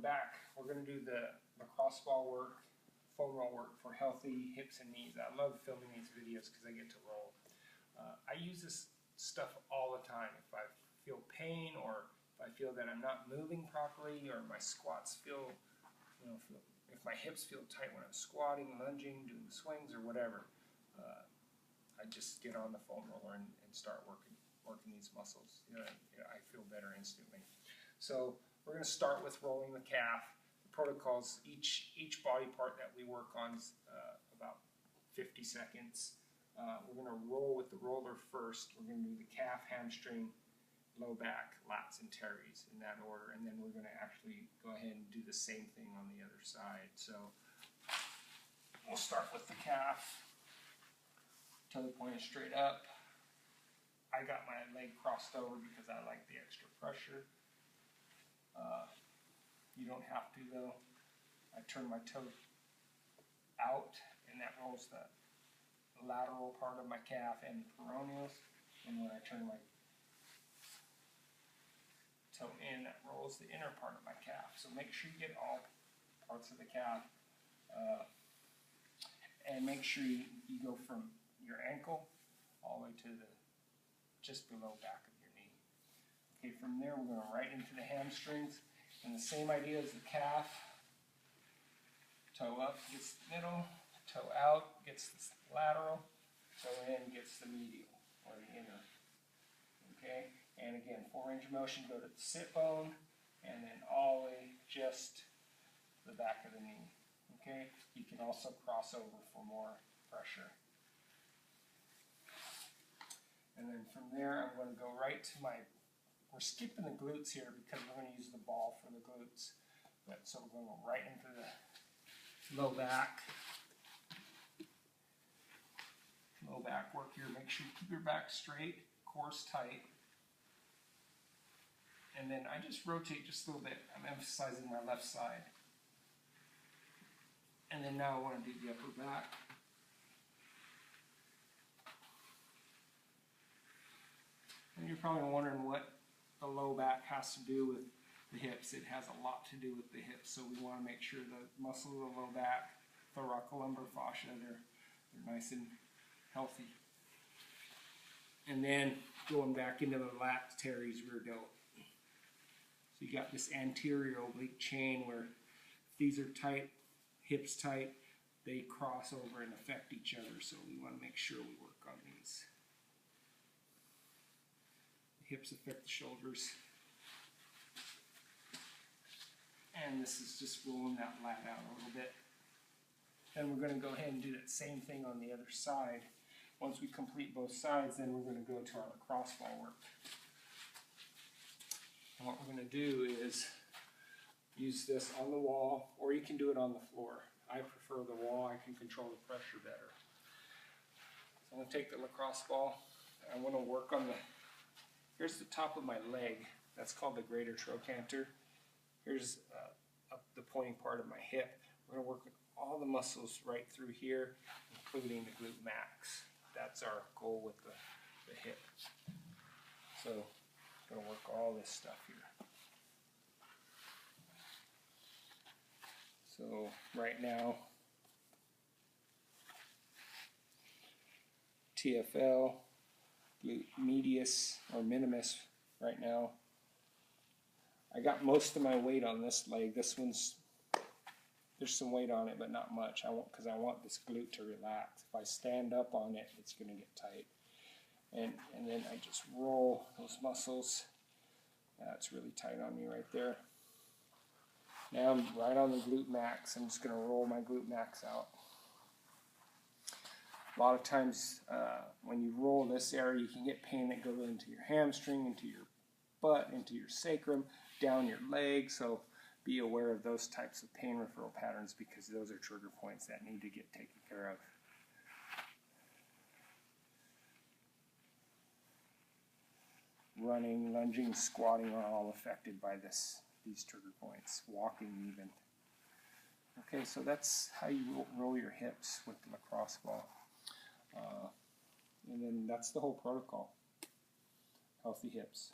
back. We're going to do the lacrosse ball work, foam roll work for healthy hips and knees. I love filming these videos because I get to roll. I use this stuff all the time. If I feel pain, or if I feel that I'm not moving properly, or my squats feel, if my hips feel tight when I'm squatting, lunging, doing the swings, or whatever, I just get on the foam roller and start working these muscles. I feel better instantly. So we're going to start with rolling the calf. The protocols, each body part that we work on is about 50 seconds. We're going to roll with the roller first. We're going to do the calf, hamstring, low back, lats, and teres in that order, and then we're going to actually go ahead and do the same thing on the other side. So we'll start with the calf. Toe pointed straight up. I got my leg crossed over because I like the extra pressure. You don't have to though. I turn my toe out, and that rolls the lateral part of my calf and the peroneals. And when I turn my toe in, that rolls the inner part of my calf. So make sure you get all parts of the calf. And make sure you go from your ankle all the way to the just below back of your knee. Okay, from there we're going right into the hamstrings, and the same idea as the calf. Toe up gets the middle, toe out gets the lateral, toe in gets the medial or the inner. Okay, and again, 4-range of motion, go to the sit bone, and then all the way just the back of the knee. Okay, you can also cross over for more pressure. And then from there, I'm going to go right to we're skipping the glutes here because we're going to use the ball for the glutes. So we're going to go right into the low back. Low back work here. Make sure you keep your back straight, core's tight. And then I just rotate just a little bit. I'm emphasizing my left side. And then now I want to do the upper back. And you're probably wondering what the low back has to do with the hips. It has a lot to do with the hips, so we want to make sure the muscles of the low back, thoracolumbar fascia, they're nice and healthy. And then going back into the lats, teres, rear delt. So you got this anterior oblique chain where if these are tight, hips tight, they cross over and affect each other, so we want to make sure we work on these. Hips affect the shoulders. And this is just rolling that lat out a little bit. Then we're going to go ahead and do that same thing on the other side. Once we complete both sides, then we're going to go to our lacrosse ball work. And what we're going to do is use this on the wall, or you can do it on the floor. I prefer the wall. I can control the pressure better. So I'm going to take the lacrosse ball. I want to work on here's the top of my leg. That's called the greater trochanter. Here's the pointing part of my hip. We're going to work with all the muscles right through here, including the glute max. That's our goal with the hip. So I'm going to work all this stuff here. So right now, TFL, glute medius or minimus right now. I got most of my weight on this leg. This one's, there's some weight on it, but not much. Because I want this glute to relax. If I stand up on it, it's going to get tight. And then I just roll those muscles. That's really tight on me right there. Now I'm right on the glute max. I'm just going to roll my glute max out. A lot of times when you roll this area, you can get pain that goes into your hamstring, into your butt, into your sacrum, down your leg. So be aware of those types of pain referral patterns because those are trigger points that need to get taken care of. Running, lunging, squatting are all affected by these trigger points, walking even. Okay, so that's how you roll your hips with the lacrosse ball. And then that's the whole protocol. Healthy hips.